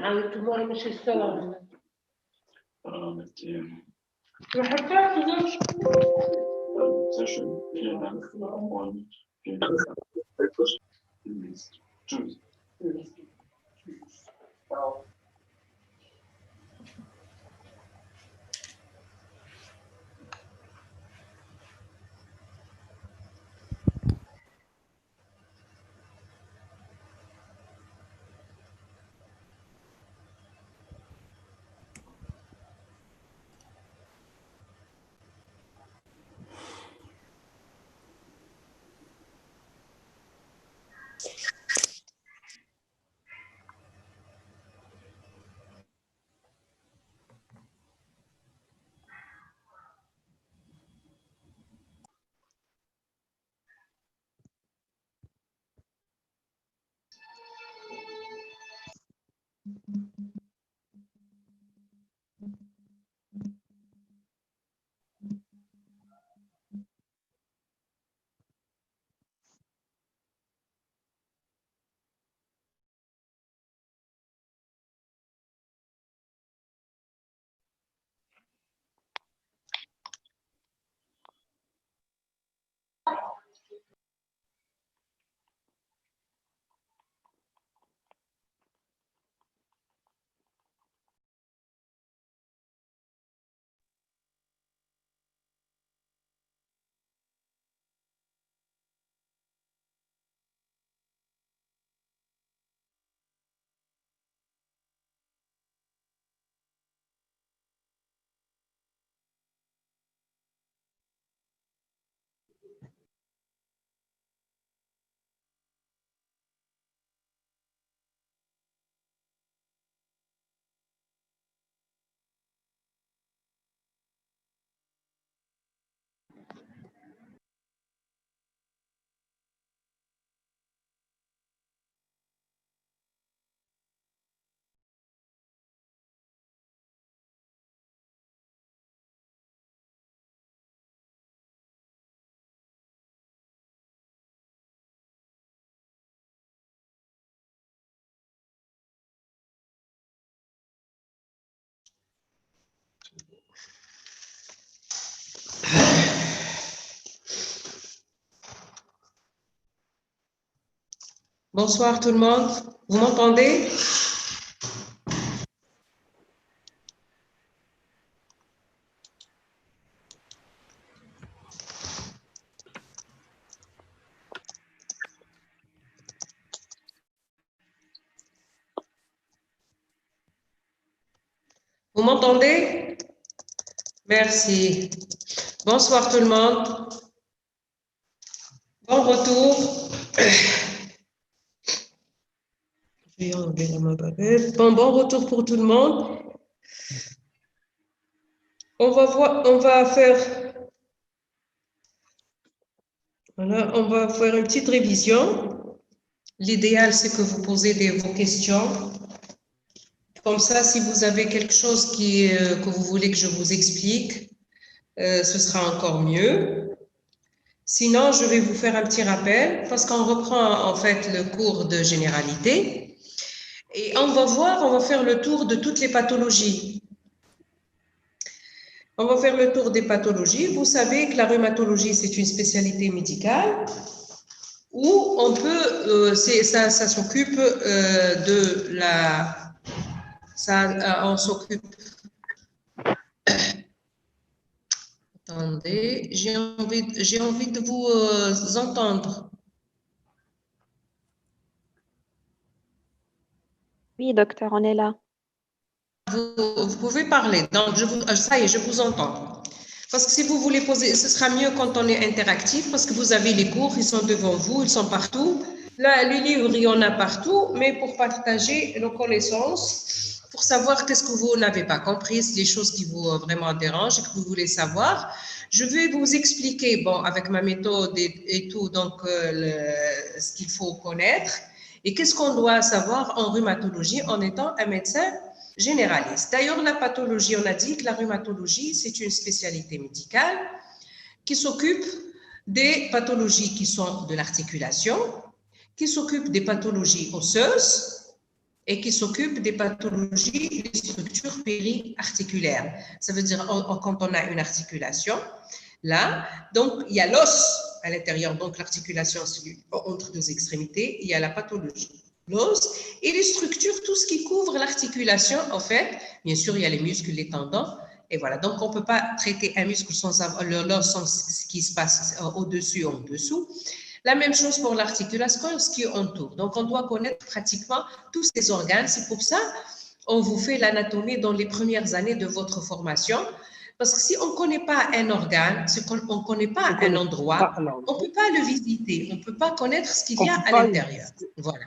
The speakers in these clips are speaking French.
عاودتوها ماشي السلام Bonsoir tout le monde. Vous m'entendez? Vous m'entendez? Merci. Bonsoir tout le monde. Bon retour. Je vais enlever ma bavette. Bon retour pour tout le monde. On va faire une petite révision. L'idéal, c'est que vous posez vos questions. Comme ça, si vous avez quelque chose que vous voulez que je vous explique, ce sera encore mieux. Sinon, je vais vous faire un petit rappel parce qu'on reprend en fait le cours de généralité et on va faire le tour de toutes les pathologies. On va faire le tour des pathologies. Vous savez que la rhumatologie, c'est une spécialité médicale où on peut, ça s'occupe de la... on s'occupe... Attendez, j'ai envie de vous entendre. Oui, docteur, on est là. Vous pouvez parler. Donc, ça y est, je vous entends. Parce que si vous voulez poser, ce sera mieux quand on est interactif parce que vous avez les cours, ils sont devant vous, ils sont partout. Là, les livres, il y en a partout, mais pour partager nos connaissances, pour savoir qu'est-ce que vous n'avez pas compris, c'est des choses qui vous vraiment dérangent et que vous voulez savoir. Je vais vous expliquer, bon, avec ma méthode et tout, donc ce qu'il faut connaître et qu'est-ce qu'on doit savoir en rhumatologie en étant un médecin généraliste. D'ailleurs, la pathologie, on a dit que la rhumatologie, c'est une spécialité médicale qui s'occupe des pathologies qui sont de l'articulation, qui s'occupe des pathologies osseuses et qui s'occupe des pathologies des structures périarticulaires. Ça veut dire quand on a une articulation, là, donc il y a l'os à l'intérieur, donc l'articulation entre deux extrémités, il y a la pathologie, l'os, et les structures, tout ce qui couvre l'articulation, en fait, bien sûr, il y a les muscles, les tendons, et voilà. Donc, on ne peut pas traiter un muscle sans l'os, sans ce qui se passe au-dessus ou en dessous. La même chose pour l'articulation, ce qui entoure. Donc, on doit connaître pratiquement tous ces organes. C'est pour ça on vous fait l'anatomie dans les premières années de votre formation. Parce que si on ne connaît pas un organe, si on ne connaît pas un endroit, on ne peut pas le visiter, on ne peut pas connaître ce qu'il y a à l'intérieur. Voilà.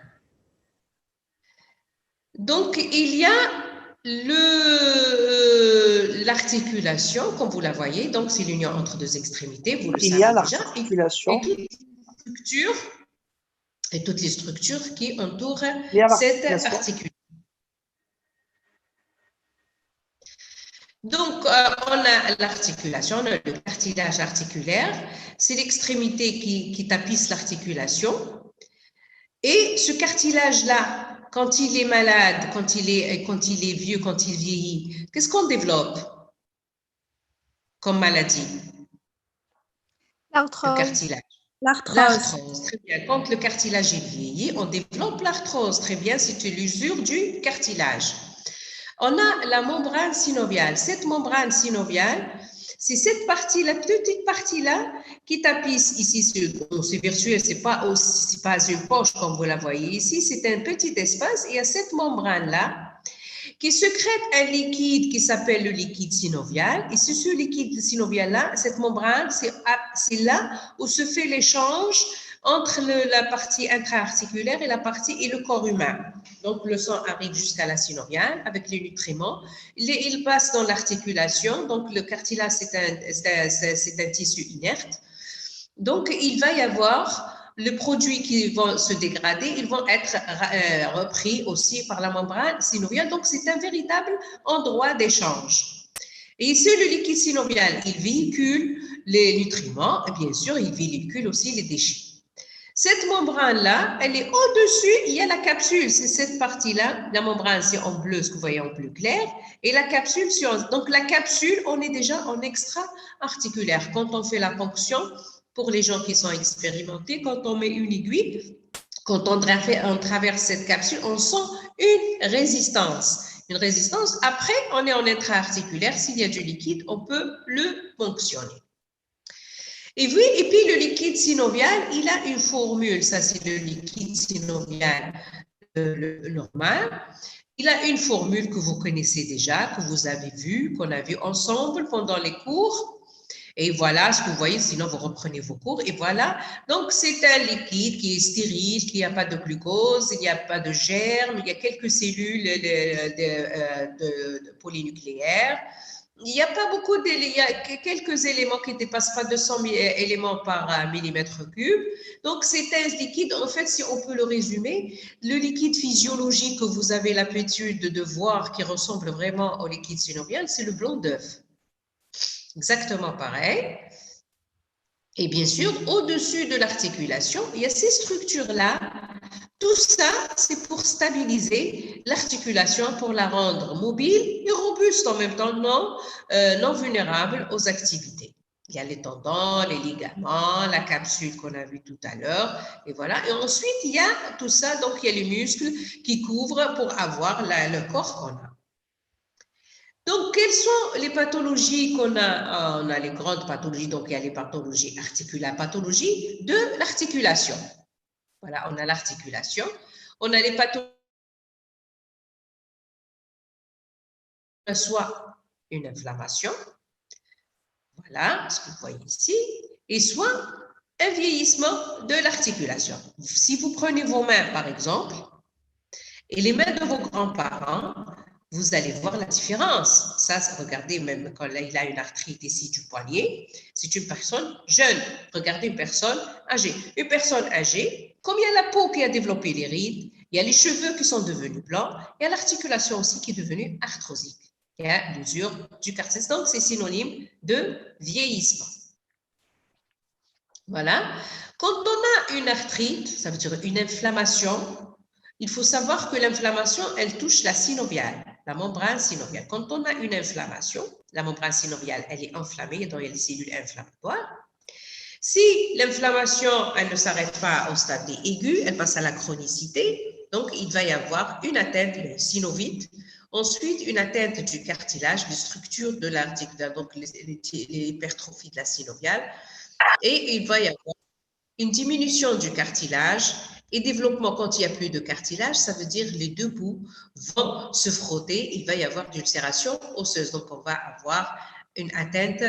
Donc, il y a l'articulation, comme vous la voyez, donc c'est l'union entre deux extrémités, vous le savez déjà, et toutes les structures qui entourent cette articulation. Donc, on a l'articulation, on a le cartilage articulaire, c'est l'extrémité qui tapisse l'articulation. Et ce cartilage-là, quand il est malade, quand il est vieux, quand il vieillit, qu'est-ce qu'on développe comme maladie? L'arthrose. Le cartilage. L'arthrose. Très bien. Quand le cartilage est vieilli, on développe l'arthrose. Très bien, c'est une usure du cartilage. On a la membrane synoviale. Cette membrane synoviale, c'est cette partie, la petite partie-là, qui tapisse ici. C'est virtuel, c'est pas une poche comme vous la voyez ici. C'est un petit espace. Et il y a cette membrane-là qui sécrète un liquide qui s'appelle le liquide synovial. Et c'est ce liquide synovial-là, cette membrane, c'est là où se fait l'échange entre la partie intra-articulaire et le corps humain. Donc, le sang arrive jusqu'à la synoviale avec les nutriments. Il passe dans l'articulation. Donc, le cartilage, c'est un tissu inerte. Donc, il va y avoir les produits qui vont se dégrader, ils vont être repris aussi par la membrane synoviale. Donc, c'est un véritable endroit d'échange. Et ici, le liquide synovial, il véhicule les nutriments et bien sûr, il véhicule aussi les déchets. Cette membrane-là, elle est au-dessus, il y a la capsule, c'est cette partie-là. La membrane, c'est en bleu, ce que vous voyez en bleu clair, et la capsule, donc la capsule, on est déjà en extra-articulaire. Quand on fait la ponction, pour les gens qui sont expérimentés, quand on met une aiguille, quand on traverse cette capsule, on sent une résistance. Une résistance, après, on est en intra-articulaire, s'il y a du liquide, on peut le ponctionner. Et puis le liquide synovial, il a une formule, ça c'est le liquide synovial normal. Il a une formule que vous connaissez déjà, que vous avez vue, qu'on a vue ensemble pendant les cours. Et voilà ce que vous voyez, sinon vous reprenez vos cours. Et voilà, donc c'est un liquide qui est stérile, qui n'a pas de glucose, il n'y a pas de germes, il y a quelques cellules de polynucléaires. Il n'y a pas beaucoup il y a quelques éléments qui ne dépassent pas 200 éléments par millimètre cube. Donc, c'est un liquide, en fait, si on peut le résumer, le liquide physiologique que vous avez l'habitude de voir qui ressemble vraiment au liquide synovial, c'est le blanc d'œuf. Exactement pareil. Et bien sûr, au-dessus de l'articulation, il y a ces structures-là. Tout ça, c'est pour stabiliser l'articulation, pour la rendre mobile et robuste en même temps, non vulnérable aux activités. Il y a les tendons, les ligaments, la capsule qu'on a vue tout à l'heure, et voilà. Et ensuite, il y a tout ça, donc il y a les muscles qui couvrent pour avoir le corps qu'on a. Donc, quelles sont les pathologies qu'on a? On a les grandes pathologies, donc il y a les pathologies articulaires, pathologies de l'articulation. Voilà, on a l'articulation. On a les pathologies, soit une inflammation, voilà ce que vous voyez ici, et soit un vieillissement de l'articulation. Si vous prenez vos mains, par exemple, et les mains de vos grands-parents, vous allez voir la différence. Ça, regardez, même quand il a une arthrite ici du poignet, c'est une personne jeune. Regardez une personne âgée. Une personne âgée, comme il y a la peau qui a développé les rides, il y a les cheveux qui sont devenus blancs, il y a l'articulation aussi qui est devenue arthrosique. Il y a l'usure du cartilage. Donc, c'est synonyme de vieillissement. Voilà. Quand on a une arthrite, ça veut dire une inflammation, il faut savoir que l'inflammation, elle touche la synoviale, la membrane synoviale. Quand on a une inflammation, la membrane synoviale, elle est enflammée, donc il y a des cellules inflammatoires. Si l'inflammation, elle ne s'arrête pas au stade aigu, elle passe à la chronicité, donc il va y avoir une atteinte de synovite, ensuite une atteinte du cartilage, des structures de l'articulation, donc l'hypertrophie de la synoviale, et il va y avoir une diminution du cartilage et développement quand il n'y a plus de cartilage, ça veut dire les deux bouts vont se frotter, il va y avoir d'ulcération osseuse. Donc, on va avoir une atteinte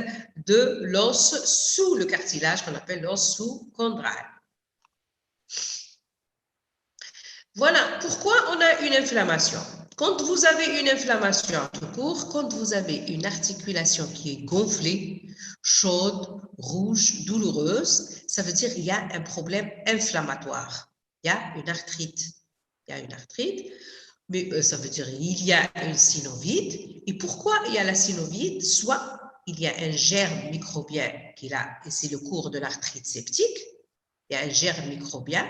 de l'os sous le cartilage qu'on appelle l'os sous-chondral. Voilà pourquoi on a une inflammation. Quand vous avez une inflammation tout court, quand vous avez une articulation qui est gonflée, chaude, rouge, douloureuse, ça veut dire qu'il y a un problème inflammatoire. Il y a une arthrite. Il y a une arthrite, mais ça veut dire qu'il y a une synovite. Et pourquoi il y a la synovite? Soit il y a un germe microbien qui est là, et c'est le cours de l'arthrite septique. Il y a un germe microbien.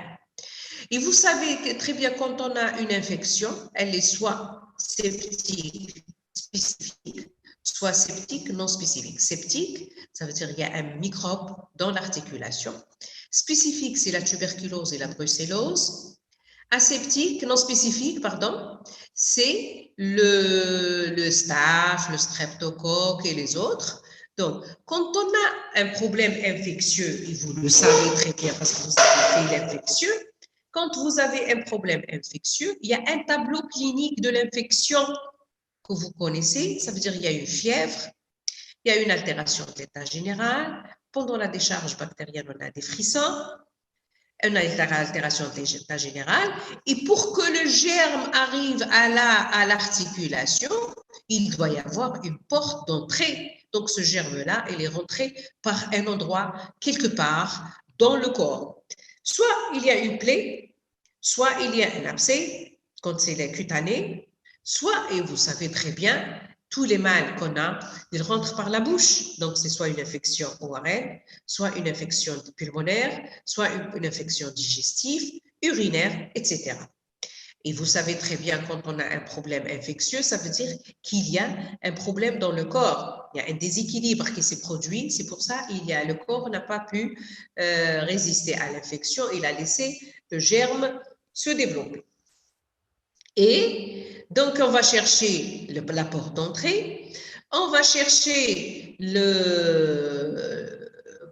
Et vous savez que très bien, quand on a une infection, elle est soit septique spécifique, soit septique non spécifique. Septique, ça veut dire qu'il y a un microbe dans l'articulation. Spécifique, c'est la tuberculose et la brucellose. Aseptique, non spécifique, pardon, c'est le staph, le streptocoque et les autres. Donc, quand on a un problème infectieux, et vous le savez très bien parce que vous avez fait l'infectieux, quand vous avez un problème infectieux, il y a un tableau clinique de l'infection que vous connaissez. Ça veut dire qu'il y a une fièvre, il y a une altération de l'état général. Pendant la décharge bactérienne, on a des frissons, une altération de l'état général. Et pour que le germe arrive à l'articulation, il doit y avoir une porte d'entrée. Donc, ce germe-là, il est rentré par un endroit, quelque part, dans le corps. Soit il y a une plaie, soit il y a un abcès, quand c'est le cutané, soit, et vous savez très bien, tous les mâles qu'on a, ils rentrent par la bouche. Donc, c'est soit une infection ORL, soit une infection pulmonaire, soit une infection digestive, urinaire, etc. Et vous savez très bien, quand on a un problème infectieux, ça veut dire qu'il y a un problème dans le corps. Il y a un déséquilibre qui s'est produit. C'est pour ça que le corps n'a pas pu résister à l'infection. Il a laissé le germe se développer. Et donc, on va chercher la porte d'entrée. On va chercher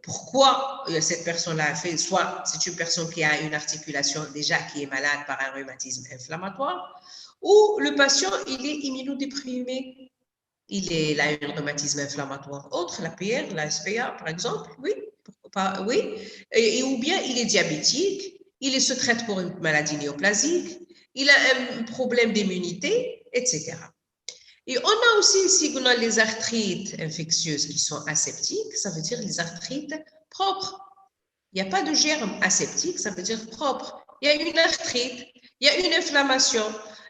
pourquoi cette personne-là a fait, soit c'est une personne qui a une articulation déjà qui est malade par un rhumatisme inflammatoire, ou le patient, il est immunodéprimé. Il a un rhumatisme inflammatoire autre, la PR, la SPA, par exemple, oui, oui. Ou bien il est diabétique, il se traite pour une maladie néoplasique, il a un problème d'immunité, etc. Et on a aussi, si on a les arthrites infectieuses qui sont aseptiques, ça veut dire les arthrites propres. Il n'y a pas de germe aseptique, ça veut dire propre. Il y a une arthrite, il y a une inflammation.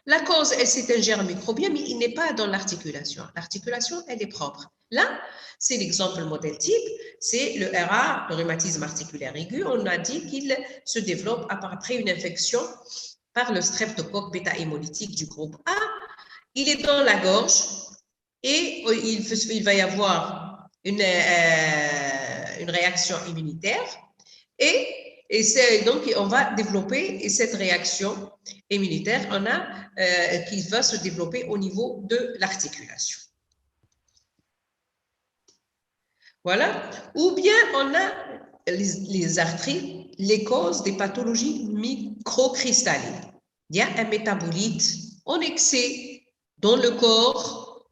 La cause, c'est un germe microbien, mais il n'est pas dans l'articulation. L'articulation, elle est propre. Là, c'est l'exemple modèle type, c'est le RA, le rhumatisme articulaire aigu. On a dit qu'il se développe après une infection par le streptocoque bêta-hémolytique du groupe A. Il est dans la gorge et il va y avoir une réaction immunitaire et donc on va développer cette réaction immunitaire qui va se développer au niveau de l'articulation. Voilà. Ou bien on a les arthrites, les causes des pathologies microcristallines. Il y a un métabolite en excès dans le corps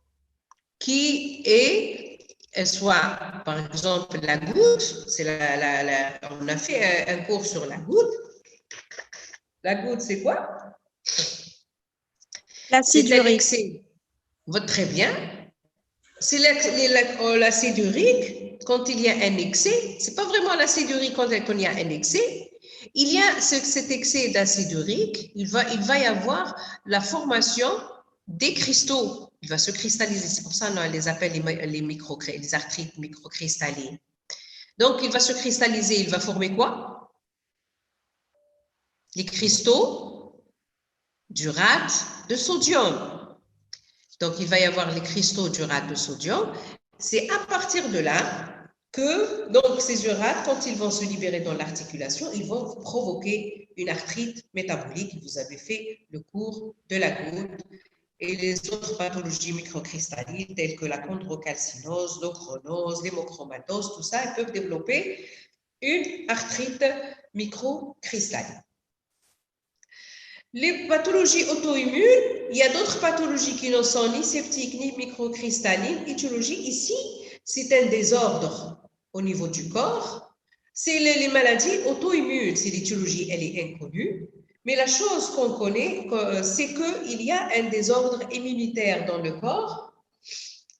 qui est soit, par exemple, la goutte, on a fait un cours sur la goutte. La goutte, c'est quoi? L'acide urique. Très bien. C'est l'acide urique. Quand il y a un excès, ce n'est pas vraiment l'acide urique quand il y a un excès. Il y a cet excès d'acide urique, il va y avoir la formation des cristaux. Il va se cristalliser. C'est pour ça qu'on les appelle les arthrites microcristallines. Donc, il va se cristalliser, il va former quoi? Les cristaux du rate de sodium. Donc, il va y avoir les cristaux du rate de sodium. C'est à partir de là que, donc, ces urates, quand ils vont se libérer dans l'articulation, ils vont provoquer une arthrite métabolique. Vous avez fait le cours de la goutte et les autres pathologies microcristalliques telles que la chondrocalcinose, l'ochronose, l'hémochromatose, tout ça, ils peuvent développer une arthrite microcristalline. Les pathologies auto-immunes, il y a d'autres pathologies qui ne sont ni septiques ni microcristallines. Étiologie, ici, c'est un désordre au niveau du corps. C'est les maladies auto-immunes. C'est l'étiologie, elle est inconnue. Mais la chose qu'on connaît, c'est qu'il y a un désordre immunitaire dans le corps.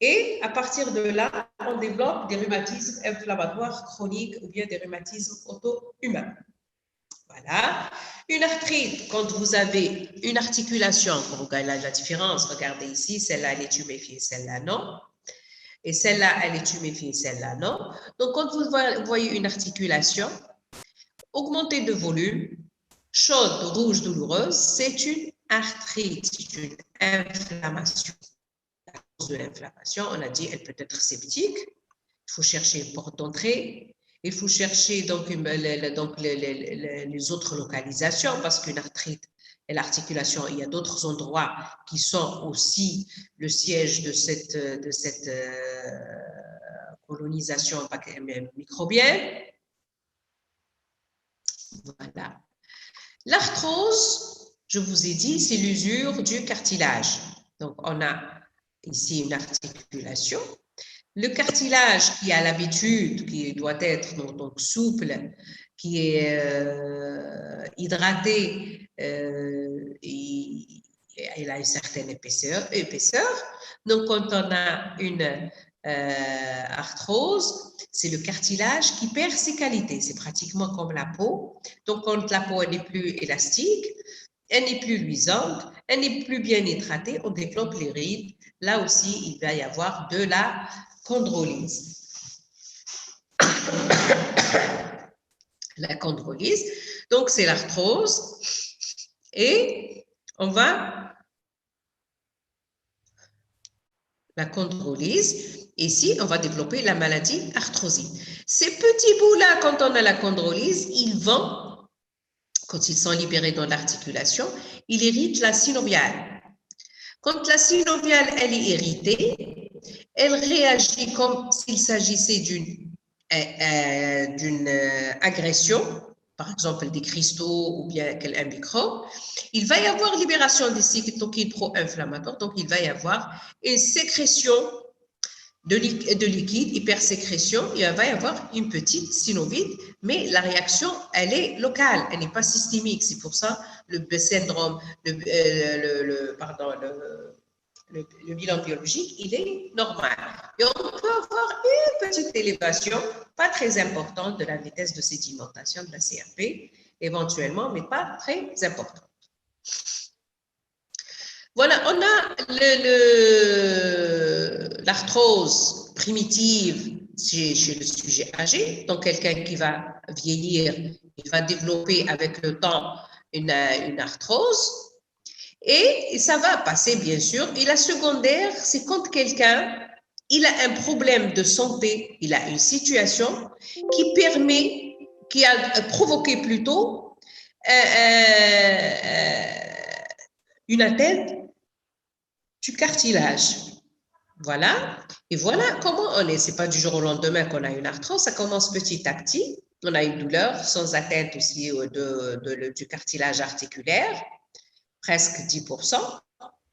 Et à partir de là, on développe des rhumatismes inflammatoires chroniques ou bien des rhumatismes auto-humains. Voilà. Une arthrite, quand vous avez une articulation, quand vous regardez la différence, regardez ici, celle-là, elle est tuméfiée, celle-là, non. Et celle-là, elle est tuméfiée, celle-là, non. Donc, quand vous voyez une articulation augmentée de volume, chaude, rouge, douloureuse, c'est une arthrite, c'est une inflammation. La cause de l'inflammation, on a dit, elle peut être septique. Il faut chercher une porte d'entrée. Il faut chercher donc les autres localisations parce qu'une arthrite et l'articulation, il y a d'autres endroits qui sont aussi le siège de cette colonisation microbienne. Voilà. L'arthrose, je vous ai dit, c'est l'usure du cartilage. Donc, on a ici une articulation. Le cartilage qui a l'habitude, qui doit être donc souple, qui est hydraté, il a une certaine épaisseur. Donc, quand on a une arthrose, c'est le cartilage qui perd ses qualités. C'est pratiquement comme la peau. Donc, quand la peau n'est plus élastique, elle n'est plus luisante, elle n'est plus bien hydratée, on développe les rides. Là aussi, il va y avoir de la chondrolyse. La chondrolyse, donc c'est l'arthrose. Et on va... La chondrolyse. Ici, on va développer la maladie arthrosique. Ces petits bouts-là, quand on a la chondrolyse, ils vont, quand ils sont libérés dans l'articulation, ils irritent la synoviale. Quand la synoviale, elle est irritée, elle réagit comme s'il s'agissait d'une agression, par exemple des cristaux ou bien un microbe. Il va y avoir libération des cytokines pro-inflammatoires, donc il va y avoir une sécrétion de liquide, hypersécrétion, il va y avoir une petite synovite, mais la réaction, elle est locale, elle n'est pas systémique. C'est pour ça le syndrome, le bilan biologique, il est normal. Et on peut avoir une petite élévation, pas très importante, de la vitesse de sédimentation de la CRP, éventuellement, mais pas très importante. Voilà, on a l'arthrose primitive chez le sujet âgé, donc quelqu'un qui va vieillir, il va développer avec le temps une arthrose. Et ça va passer, bien sûr. Et la secondaire, c'est quand quelqu'un, il a un problème de santé, il a une situation qui a provoqué plutôt une atteinte du cartilage. Voilà. Et voilà comment on est. Ce n'est pas du jour au lendemain qu'on a une arthrose, ça commence petit à petit. On a une douleur sans atteinte aussi du cartilage articulaire, presque 10%.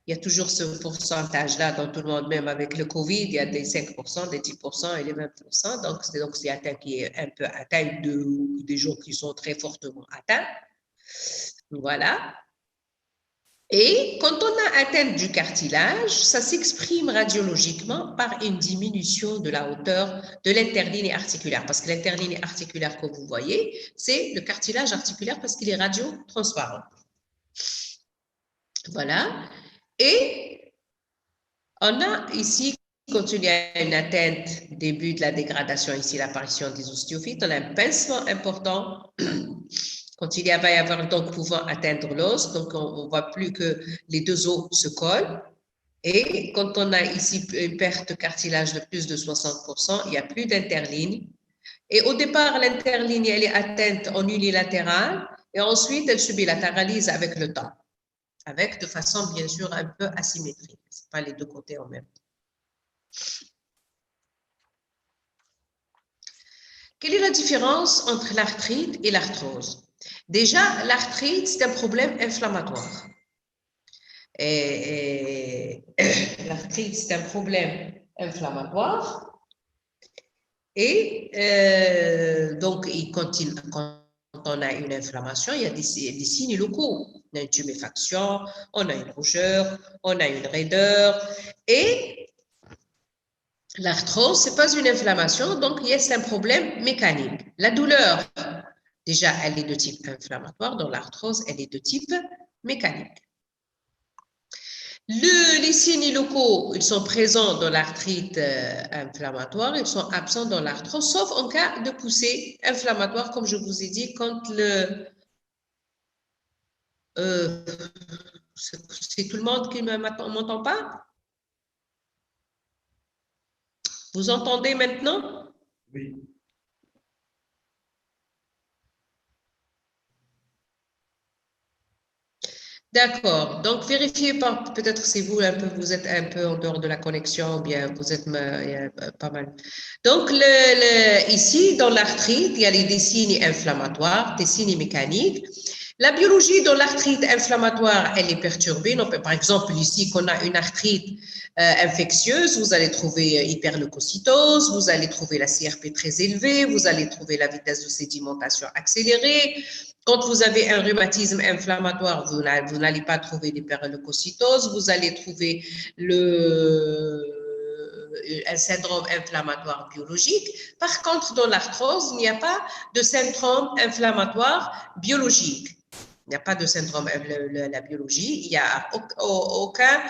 Il y a toujours ce pourcentage-là dans tout le monde, même avec le Covid, il y a des 5%, des 10% et les 20%. Donc, c'est atteint qui est un peu atteint des gens qui sont très fortement atteints. Voilà. Et quand on a atteinte du cartilage, ça s'exprime radiologiquement par une diminution de la hauteur de l'interligne articulaire. Parce que l'interligne articulaire que vous voyez, c'est le cartilage articulaire parce qu'il est radiotransparent. Voilà. Et on a ici quand il y a une atteinte, début de la dégradation, ici l'apparition des ostéophytes, on a un pincement important. Quand il va y avoir donc pouvant atteindre l'os, donc on ne voit plus que les deux os se collent. Et quand on a ici une perte de cartilage de plus de 60%, il n'y a plus d'interligne. Et au départ, l'interligne, elle est atteinte en unilatéral et ensuite, elle subit la paralyse avec le temps, avec de façon bien sûr un peu asymétrique. Ce n'est pas les deux côtés en même temps. Quelle est la différence entre l'arthrite et l'arthrose? Déjà, l'arthrite, c'est un problème inflammatoire. Et l'arthrite, c'est un problème inflammatoire. Et donc, quand on a une inflammation, il y a des signes locaux. On a une tuméfaction, on a une rougeur, on a une raideur. Et l'arthrose, ce n'est pas une inflammation, donc c'est un problème mécanique. La douleur, déjà, elle est de type inflammatoire, donc l'arthrose, elle est de type mécanique. Les signes locaux, ils sont présents dans l'arthrite inflammatoire, ils sont absents dans l'arthrose, sauf en cas de poussée inflammatoire, comme je vous ai dit, quand c'est tout le monde qui ne m'entend pas? Vous entendez maintenant? Oui. D'accord. Donc, vérifiez peut-être si vous êtes un peu en dehors de la connexion, ou bien vous êtes pas mal. Donc, ici, dans l'arthrite, il y a des signes inflammatoires, des signes mécaniques. La biologie dans l'arthrite inflammatoire, elle est perturbée. Donc, par exemple, ici, qu'on a une arthrite infectieuse, vous allez trouver hyperleucocytose, vous allez trouver la CRP très élevée, vous allez trouver la vitesse de sédimentation accélérée. Quand vous avez un rhumatisme inflammatoire, vous n'allez pas trouver l'hyperleucocytose, vous allez trouver un syndrome inflammatoire biologique. Par contre, dans l'arthrose, il n'y a pas de syndrome inflammatoire biologique. Il n'y a pas de syndrome, la biologie, il n'y a aucun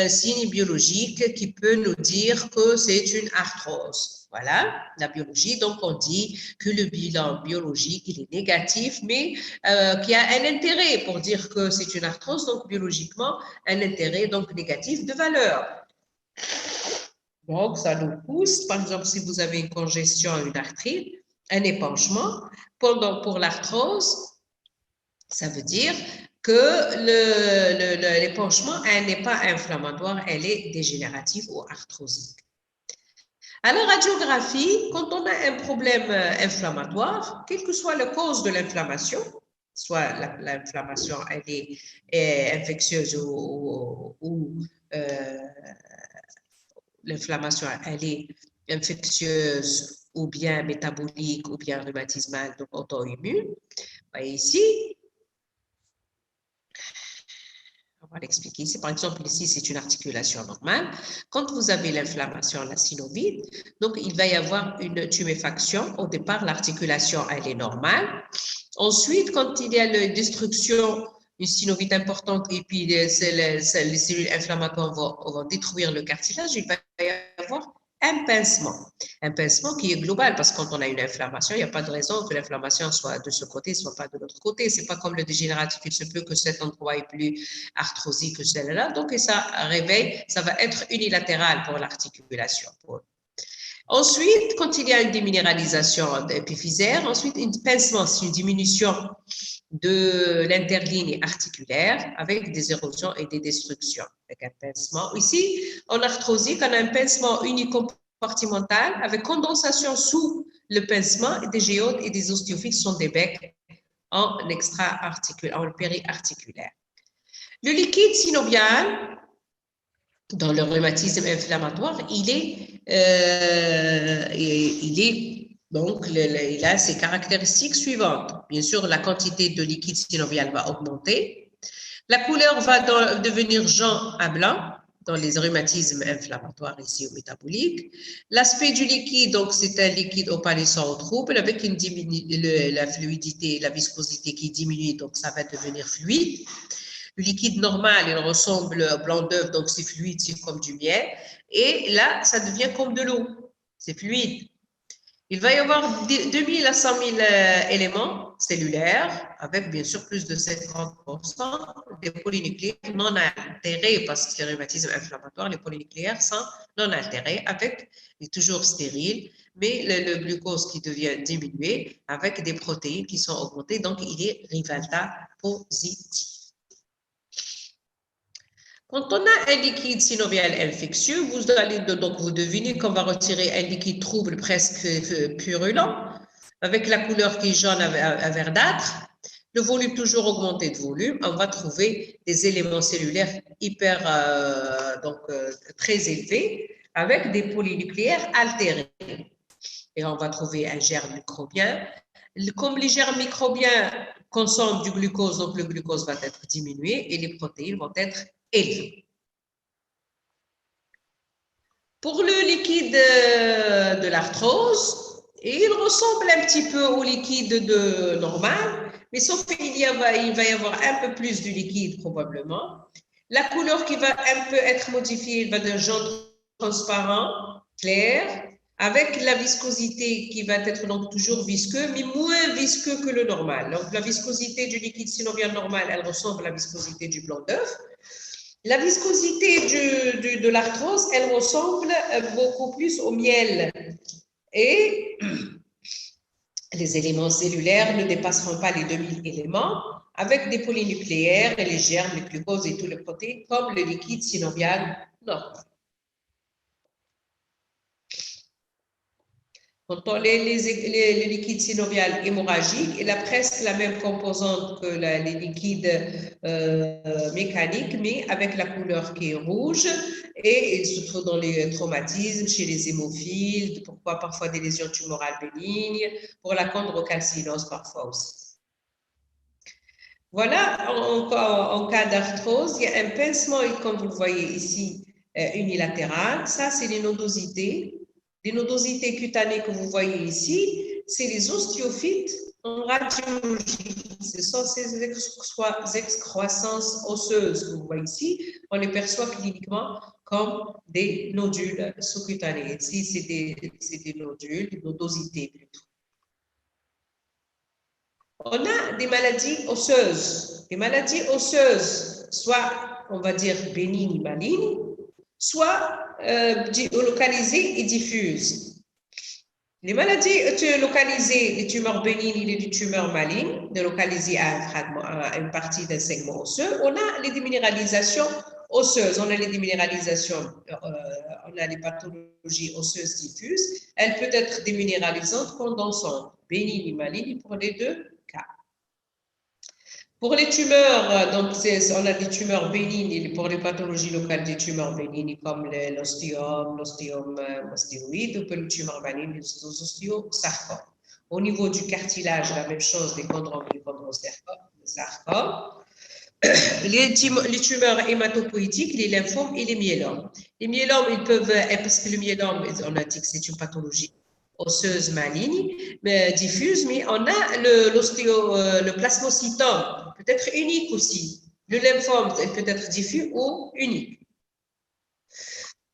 signe biologique qui peut nous dire que c'est une arthrose. Voilà, la biologie. Donc, on dit que le bilan biologique, il est négatif, mais qui a un intérêt pour dire que c'est une arthrose, donc biologiquement, un intérêt donc négatif de valeur. Donc, ça nous pousse, par exemple, si vous avez une congestion, une arthrite, un épanchement, pour l'arthrose, ça veut dire que l'épanchement, elle n'est pas inflammatoire, elle est dégénérative ou arthrosique. À la radiographie, quand on a un problème inflammatoire, quelle que soit la cause de l'inflammation, soit l'inflammation elle est infectieuse ou l'inflammation elle est infectieuse ou bien métabolique ou bien rhumatismale, donc auto-immune. Voyez ici, on va l'expliquer ici. Par exemple, ici, c'est une articulation normale. Quand vous avez l'inflammation, la synovite, donc il va y avoir une tuméfaction. Au départ, l'articulation, elle est normale. Ensuite, quand il y a la destruction, une synovite importante, et puis les cellules inflammatoires vont détruire le cartilage, il va y avoir un pincement qui est global, parce que quand on a une inflammation, il n'y a pas de raison que l'inflammation soit de ce côté, soit pas de l'autre côté. C'est pas comme le dégénératif, il se peut que cet endroit est plus arthrosique que celui-là, donc ça réveille, ça va être unilatéral pour l'articulation. Ensuite, quand il y a une déminéralisation épiphysaire, ensuite un pincement, c'est une diminution de l'interligne articulaire avec des érosions et des destructions, avec un pincement. Ici, en arthrosique, on a un pincement unicompartimental avec condensation sous le pincement, et des géodes et des ostéophytes sont des becs en périarticulaire. Le liquide synovial, dans le rhumatisme inflammatoire, il a ses caractéristiques suivantes. Bien sûr, la quantité de liquide synovial va augmenter. La couleur va devenir jaune à blanc dans les rhumatismes inflammatoires ici ou métaboliques. L'aspect du liquide, donc c'est un liquide opalescent au trouble avec la fluidité, la viscosité qui diminue, donc ça va devenir fluide. Le liquide normal, il ressemble au blanc d'œuf, donc c'est fluide, c'est comme du miel. Et là, ça devient comme de l'eau. C'est fluide. Il va y avoir 2000 à 100 000 éléments cellulaires, avec bien sûr plus de 50% des polynucléaires non altérés, parce que c'est le rhumatisme inflammatoire, les polynucléaires sont non altérés, avec, il est toujours stérile, mais le glucose qui devient diminué, avec des protéines qui sont augmentées, donc il est Rivalta positif. Quand on a un liquide synovial infectieux, vous allez donc vous devinez qu'on va retirer un liquide trouble presque purulent, avec la couleur qui est jaune à verdâtre, le volume toujours augmenté de volume, on va trouver des éléments cellulaires très élevés, avec des polynucléaires altérés. Et on va trouver un germe microbien. Comme les germes microbiens consomment du glucose, donc le glucose va être diminué et les protéines vont être élevées. Pour le liquide de l'arthrose, il ressemble un petit peu au liquide normal, mais sauf qu'il va y avoir un peu plus de liquide probablement. La couleur qui va un peu être modifiée, elle va d'un jaune transparent, clair, avec la viscosité qui va être donc toujours visqueux, mais moins visqueux que le normal. Donc la viscosité du liquide synovial normal, elle ressemble à la viscosité du blanc d'œuf. La viscosité de l'arthrose, elle ressemble beaucoup plus au miel. Et les éléments cellulaires ne dépasseront pas les 2000 éléments, avec des polynucléaires et les germes, les glucoses et tous les protéines, comme le liquide synovial normal. Le liquide synovial hémorragique, il a presque la même composante que les liquides mécaniques, mais avec la couleur qui est rouge, et il se trouve dans les traumatismes, chez les hémophiles, pourquoi parfois des lésions tumorales bénignes, pour la chondrocalcinose parfois aussi. Voilà, en cas d'arthrose, il y a un pincement, comme vous le voyez ici, unilatéral. Ça, c'est les nodosités. Les nodosités cutanées que vous voyez ici, c'est les osteophytes en radiologie. Ce sont ces excroissances osseuses que vous voyez ici. On les perçoit cliniquement comme des nodules sous-cutanés. Ici, c'est des nodules, des nodosités plutôt. On a des maladies osseuses. Les maladies osseuses, soit, on va dire, bénignes, malignes, soit localisées et diffuses. Les maladies localisées, les tumeurs bénignes et les tumeurs malignes, localisées à une partie d'un segment osseux, on a les déminéralisations osseuses. On a les déminéralisations, on a les pathologies osseuses diffuses. Elle peut être déminéralisante, condensante, bénigne et maligne pour les deux cas. Pour les tumeurs, donc on a des tumeurs bénignes pour les pathologies locales des tumeurs bénignes comme l'ostéome ostéoïde, ou pour les tumeurs malignes, les ostéosarcomes. Au niveau du cartilage, la même chose, des chondromes et des chondrosarcomes. Les tumeurs hématopoïétiques, les lymphomes et les myélomes. Les myélomes, ils peuvent, parce que le myélome, on a dit que c'est une pathologie osseuse maligne, diffuse, mais on a le plasmocytome, peut-être unique aussi. Le lymphome, il peut être diffus ou unique.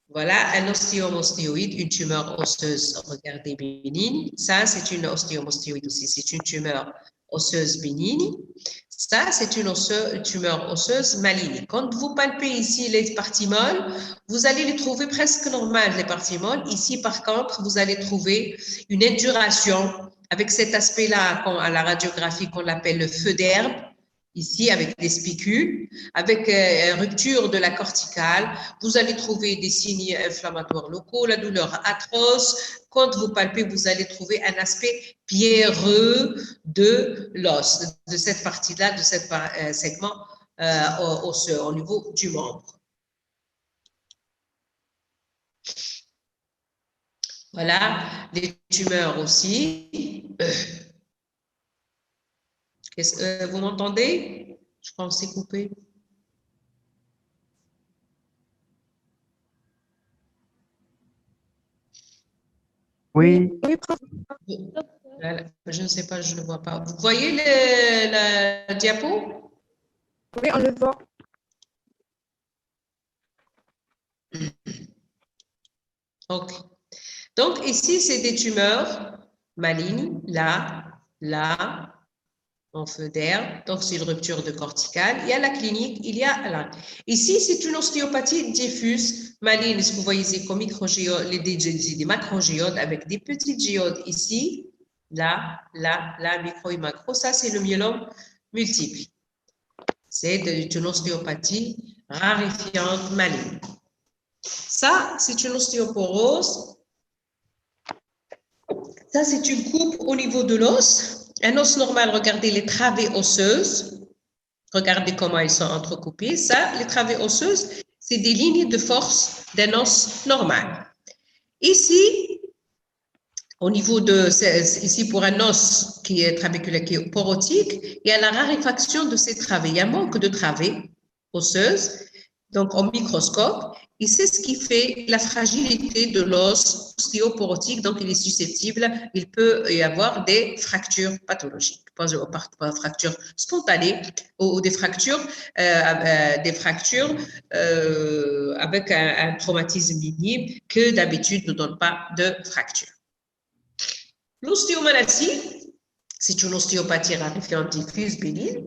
Voilà, un ostéome ostéoïde, une tumeur osseuse, regardez, bénigne. Ça, c'est une ostéome ostéoïde aussi, c'est une tumeur osseuse bénigne. Ça, c'est une tumeur osseuse maligne. Quand vous palpez ici les parties molles, vous allez les trouver presque normales, les parties molles. Ici, par contre, vous allez trouver une induration avec cet aspect-là à la radiographie qu'on appelle le feu d'herbe, ici avec des spicules, avec rupture de la corticale. Vous allez trouver des signes inflammatoires locaux, la douleur atroce. Quand vous palpez, vous allez trouver un aspect pierreux de l'os, de cette partie-là, de ce segment osseux au niveau du membre. Voilà, les tumeurs aussi. Vous m'entendez? Je pense que c'est coupé. Oui. Je ne sais pas, je ne vois pas. Vous voyez la diapo? Oui, on le voit. OK. Donc, ici, c'est des tumeurs malignes, là, en feu d'air. Donc, c'est une rupture de corticale. Il y a la clinique, il y a là. Ici, c'est une ostéopathie diffuse maligne. Ce que vous voyez, c'est comme microgéodes, des macrogéodes avec des petites géodes ici, là, micro et macro. Ça, c'est le myélome multiple. C'est une ostéopathie raréfiante maligne. Ça, c'est une ostéoporose. Ça, c'est une coupe au niveau de l'os. Un os normal, regardez les travées osseuses. Regardez comment elles sont entrecoupées. Ça, les travées osseuses, c'est des lignes de force d'un os normal. Ici, au niveau de, ici pour un os qui est trabéculaire, qui est porotique, il y a la raréfaction de ces travées. Il y a un manque de travées osseuses, donc au microscope, et c'est ce qui fait la fragilité de l'os ostéoporotique, donc il est susceptible, il peut y avoir des fractures pathologiques, pas fractures spontanées ou des fractures, avec un traumatisme minime que d'habitude ne donne pas de fracture. L'ostéomalacie, c'est une ostéopathie raréfiante diffuse bénigne.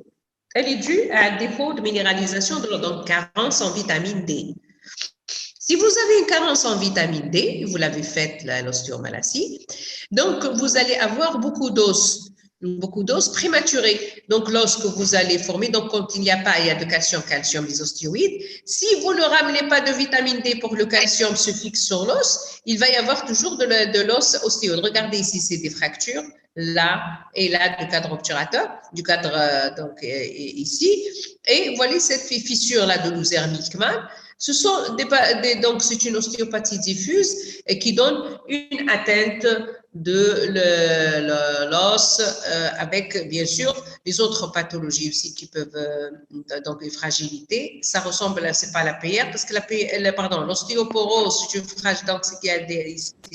Elle est due à un défaut de minéralisation, donc carence en vitamine D. Si vous avez une carence en vitamine D, vous l'avez faite, l'ostéomalacie, donc vous allez avoir beaucoup d'os prématurés. Donc, l'os que vous allez former, donc quand il n'y a de calcium, des ostéoïdes, si vous ne ramenez pas de vitamine D pour que le calcium se fixe sur l'os, il va y avoir toujours de l'os ostéoïde. Regardez ici, c'est des fractures, là et là, du cadre obturateur, du cadre ici. Et voilà cette fissure-là de Luther-Milkman. Ce sont donc c'est une ostéopathie diffuse et qui donne une atteinte de l'os avec bien sûr les autres pathologies aussi qui peuvent donc les fragilités. Ça ressemble, c'est pas la PR parce que l'ostéoporose, c'est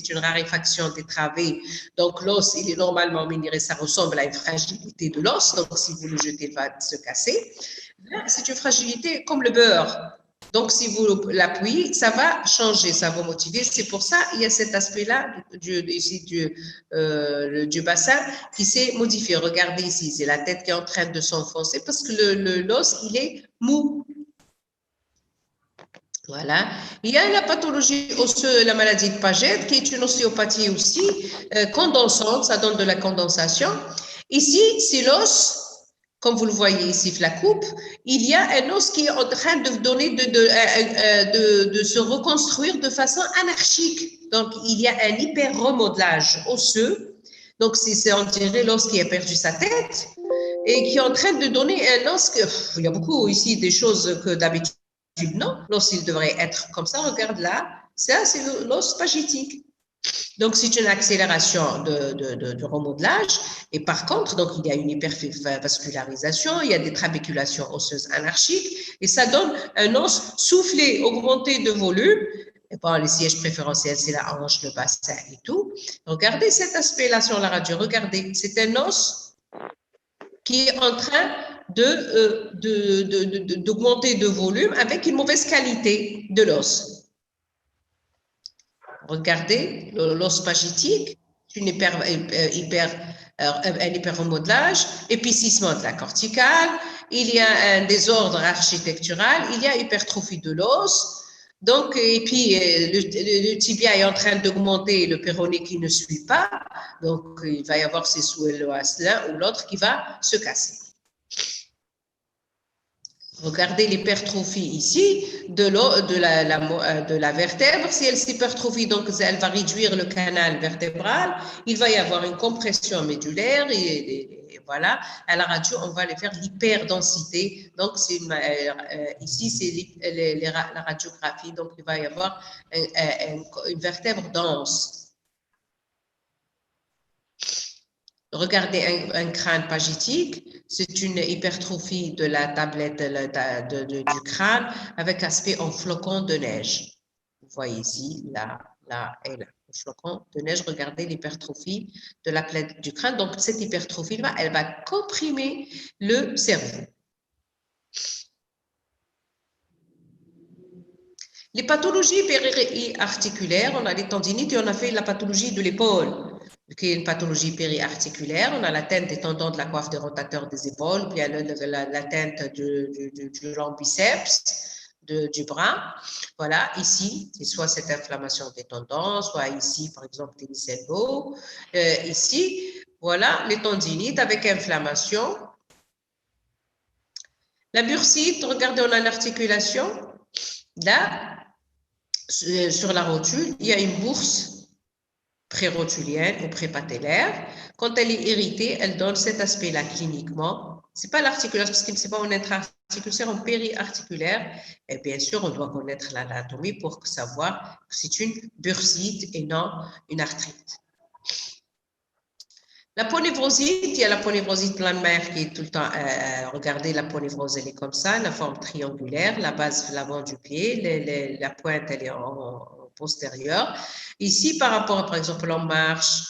une raréfaction des travées. Donc l'os il est normalement minéré, ça ressemble à une fragilité de l'os. Donc si vous le jetez, il va se casser. Là, c'est une fragilité comme le beurre. Donc, si vous l'appuyez, ça va changer, ça va motiver. C'est pour ça qu'il y a cet aspect-là du bassin qui s'est modifié. Regardez ici, c'est la tête qui est en train de s'enfoncer parce que l'os, il est mou. Voilà. Il y a la pathologie osseuse, la maladie de Paget, qui est une ostéopathie aussi condensante, ça donne de la condensation. Ici, c'est l'os. Comme vous le voyez ici, la coupe, il y a un os qui est en train de donner, de se reconstruire de façon anarchique. Donc, il y a un hyper-remodelage osseux. Donc, on dirait l'os qui a perdu sa tête et qui est en train de donner un os il y a beaucoup ici des choses que d'habitude, non. L'os, il devrait être comme ça. Regarde là. Ça, c'est l'os pagétique. Donc, c'est une accélération de remodelage. Et par contre, donc, il y a une hypervascularisation, il y a des trabéculations osseuses anarchiques, et ça donne un os soufflé, augmenté de volume. Et bon, les sièges préférentiels, c'est la hanche, le bassin et tout. Regardez cet aspect-là sur la radio. Regardez, c'est un os qui est en train d'augmenter de volume avec une mauvaise qualité de l'os. Regardez, l'os pagétique, un hyperremodelage, épaississement de la corticale, il y a un désordre architectural, il y a hypertrophie de l'os, donc, et puis le tibia est en train d'augmenter, le péroné qui ne suit pas, donc il va y avoir ces sous-l'os l'un ou l'autre qui va se casser. Regardez l'hypertrophie ici de la vertèbre. Si elle s'hypertrophie, donc elle va réduire le canal vertébral. Il va y avoir une compression médulaire et voilà. À la radio, on va aller faire l'hyperdensité. Donc, ici, c'est la radiographie. Donc, il va y avoir une vertèbre dense. Regardez un crâne pagétique, c'est une hypertrophie de la tablette du crâne avec aspect en flocon de neige. Vous voyez ici, là et là. Le flocon de neige, regardez l'hypertrophie de la plaque du crâne. Donc, cette hypertrophie-là, elle va comprimer le cerveau. Les pathologies périarticulaires, on a les tendinites et on a fait la pathologie de l'épaule, qui est une pathologie périarticulaire. On a l'atteinte des tendons de la coiffe des rotateurs des épaules, puis l'atteinte du long biceps, du bras. Voilà, ici, c'est soit cette inflammation des tendons, soit ici, par exemple, tennis elbow. Ici, voilà, les tendinites avec inflammation. La bursite, regardez, on a l'articulation. Là, sur la rotule, il y a une bourse prérotulienne ou prépatellaire. Quand elle est irritée, elle donne cet aspect-là cliniquement. Ce n'est pas l'articulation, parce que ce n'est pas un intra-articulaire, c'est un périarticulaire. Et bien sûr, on doit connaître l'anatomie pour savoir que c'est une bursite et non une arthrite. La ponévrosite, il y a la ponévrosite planmaire qui est tout le temps, regardez, la ponévrose, elle est comme ça, la forme triangulaire, la base l'avant du pied, la pointe, elle est en postérieure. Ici, par rapport, par exemple, on marche,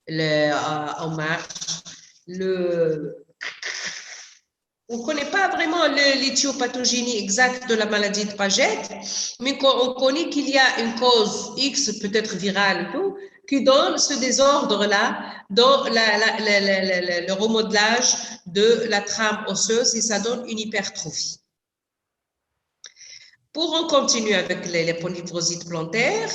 on ne connaît pas vraiment l'éthiopathogynie exacte de la maladie de Paget, mais on connaît qu'il y a une cause X, peut-être virale et tout, qui donne ce désordre-là dans le remodelage de la trame osseuse et ça donne une hypertrophie. Pour en continuer avec les ponévrosites plantaires,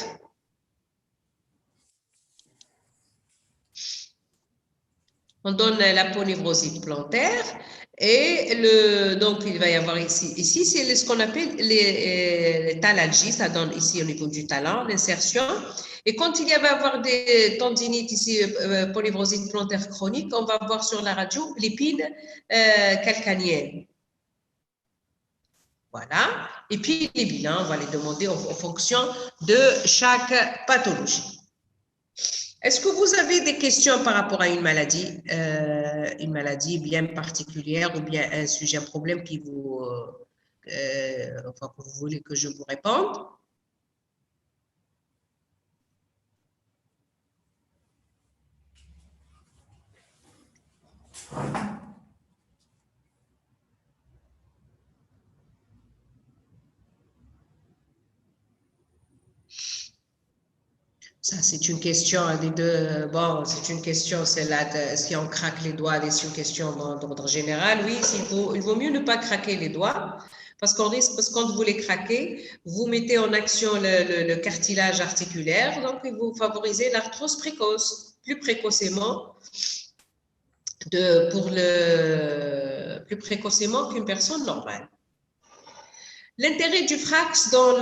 on donne la ponévrosite plantaire et donc il va y avoir ici c'est ce qu'on appelle les thalalgies, ça donne ici au niveau du talon, l'insertion. Et quand il va y avoir des tendinites ici, ponévrosite plantaire chronique, on va voir sur la radio l'épine calcanienne. Voilà. Et puis les bilans, on va les demander en fonction de chaque pathologie. Est-ce que vous avez des questions par rapport à une maladie bien particulière ou bien un sujet, un problème qui vous, que vous voulez que je vous réponde? Ça, c'est une question des deux. Bon, c'est une question, c'est là, si on craque les doigts, c'est une question d'ordre général. Oui, il vaut mieux ne pas craquer les doigts, parce qu'on risque, parce que quand vous les craquez, vous mettez en action le cartilage articulaire, donc vous favorisez l'arthrose précoce, plus précocement plus précocement qu'une personne normale. L'intérêt du FRAX dans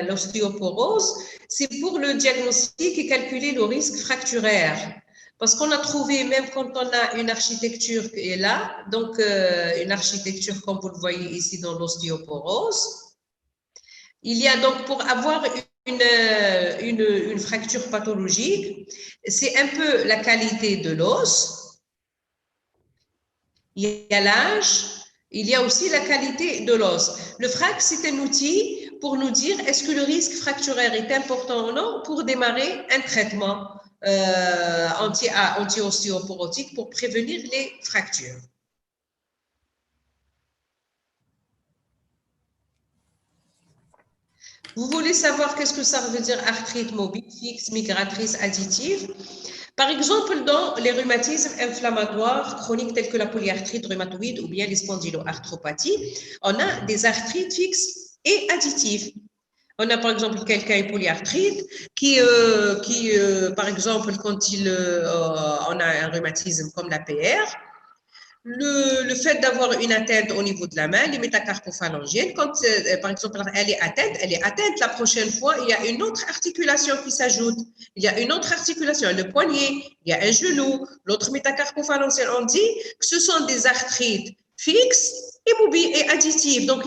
l'ostéoporose, c'est pour le diagnostic et calculer le risque fracturaire. Parce qu'on a trouvé, même quand on a une architecture qui est là, donc une architecture comme vous le voyez ici dans l'ostéoporose, il y a donc pour avoir une fracture pathologique, c'est un peu la qualité de l'os, il y a l'âge, il y a aussi la qualité de l'os. Le FRAX, c'est un outil pour nous dire est-ce que le risque fracturaire est important ou non pour démarrer un traitement anti-ostéoporotique pour prévenir les fractures. Vous voulez savoir qu'est-ce que ça veut dire arthrite mobile, fixe, migratrice, additive? Par exemple, dans les rhumatismes inflammatoires chroniques tels que la polyarthrite rhumatoïde ou bien les spondyloarthropathies, on a des arthrites fixes et additives. On a par exemple quelqu'un qui polyarthrite qui par exemple, quand on a un rhumatisme comme la PR, le fait d'avoir une atteinte au niveau de la main, les métacarpophalangiennes, quand par exemple elle est atteinte, la prochaine fois, il y a une autre articulation qui s'ajoute. Il y a une autre articulation, le poignet, il y a un genou, l'autre métacarpophalangienne. On dit que ce sont des arthrites fixes et mobiles et additives. Donc,